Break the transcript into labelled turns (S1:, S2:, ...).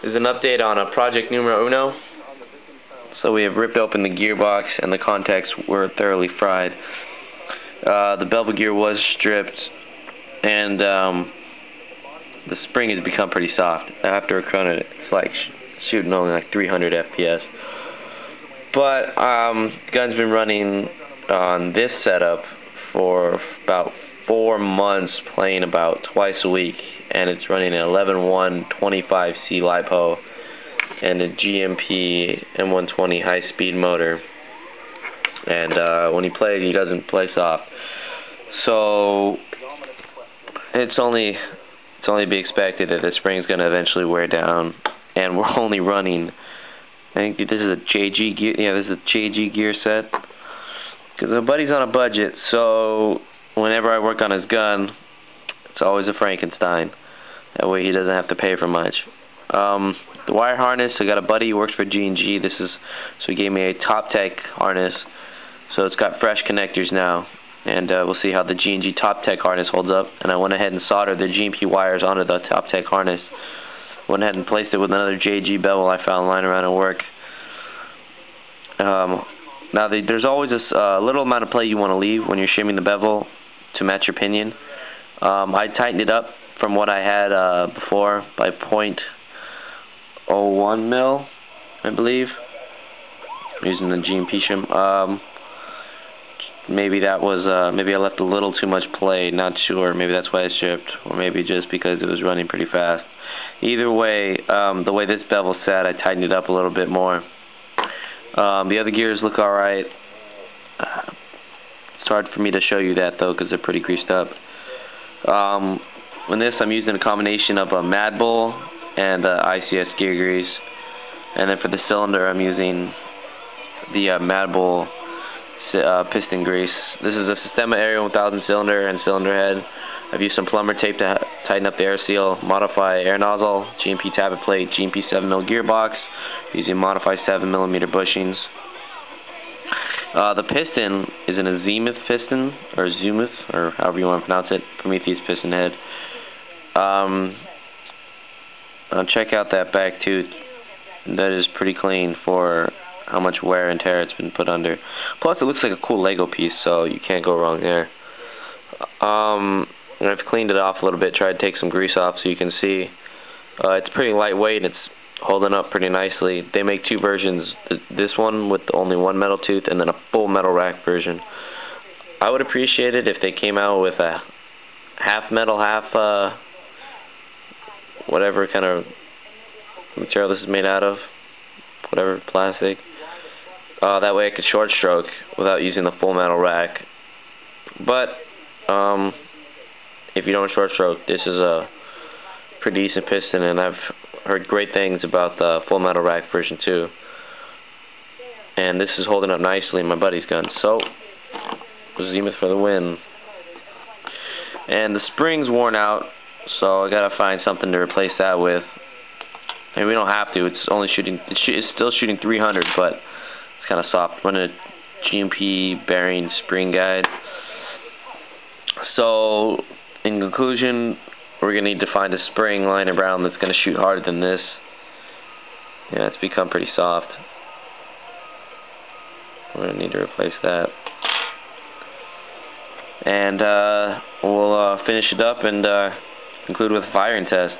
S1: is an update on a project numero uno. So we have ripped open the gearbox and the contacts were thoroughly fried. The bevel gear was stripped and the spring has become pretty soft. After a run it's like shooting only like 300 FPS. But the gun's been running on this setup for about 4 months, playing about twice a week, and it's running an 11.1 25C LiPo and a G&p M120 high-speed motor. And when he plays, he doesn't play soft. So it's only to be expected that the spring's going to eventually wear down, and we're only running. I think this is a JG gear. Yeah, this is a JG gear set. Because my buddy's on a budget, so whenever I work on his gun, it's always a Frankenstein. That way he doesn't have to pay for much. The wire harness, I got a buddy who works for G&G. So he gave me a Top Tech harness. So it's got fresh connectors now. And we'll see how the G&G Top Tech harness holds up. And I went ahead and soldered the G&P wires onto the Top Tech harness. Went ahead and placed it with another JG bevel I found lying around at work. Now there's always this little amount of play you want to leave when you're shimming the bevel to match your pinion. I tightened it up from what I had before by 0.01 mil, I believe. I'm using the G&P shim. Maybe that was maybe I left a little too much play. Not sure. Maybe that's why it shipped, or maybe just because it was running pretty fast. Either way, the way this bevel sat, I tightened it up a little bit more. The other gears look alright. It's hard for me to show you that though because they're pretty greased up. On this I'm using a combination of a Mad Bull and ICS gear grease. And then for the cylinder I'm using the Mad Bull piston grease. This is a Sistema Area 1000 cylinder and cylinder head. I've used some plumber tape to tighten up the air seal, modify air nozzle, G&P tappet plate, G&P 7mm gearbox, using modified 7mm bushings. The piston is in a Zenith piston, or Zumith, or however you want to pronounce it, Prometheus piston head. Check out that back tooth. That is pretty clean for how much wear and tear it's been put under. Plus it looks like a cool Lego piece, so you can't go wrong there. I've cleaned it off a little bit, tried to take some grease off so you can see. It's pretty lightweight and it's holding up pretty nicely. They make two versions, this one with only one metal tooth and then a full metal rack version. I would appreciate it if they came out with a half metal, half whatever kind of material this is made out of, whatever, plastic. That way I could short stroke without using the full metal rack. But if you don't short stroke, this is a pretty decent piston, and I've heard great things about the full metal rack version too. And this is holding up nicely in my buddy's gun. So, Zenith for the win. And the spring's worn out, so I gotta find something to replace that with. And we don't have to. It's only shooting. It's still shooting 300, but it's kind of soft. Running a G&P bearing spring guide. So, in conclusion, we're going to need to find a spring lying around that's going to shoot harder than this. Yeah, it's become pretty soft. We're going to need to replace that. And we'll finish it up and conclude with a firing test.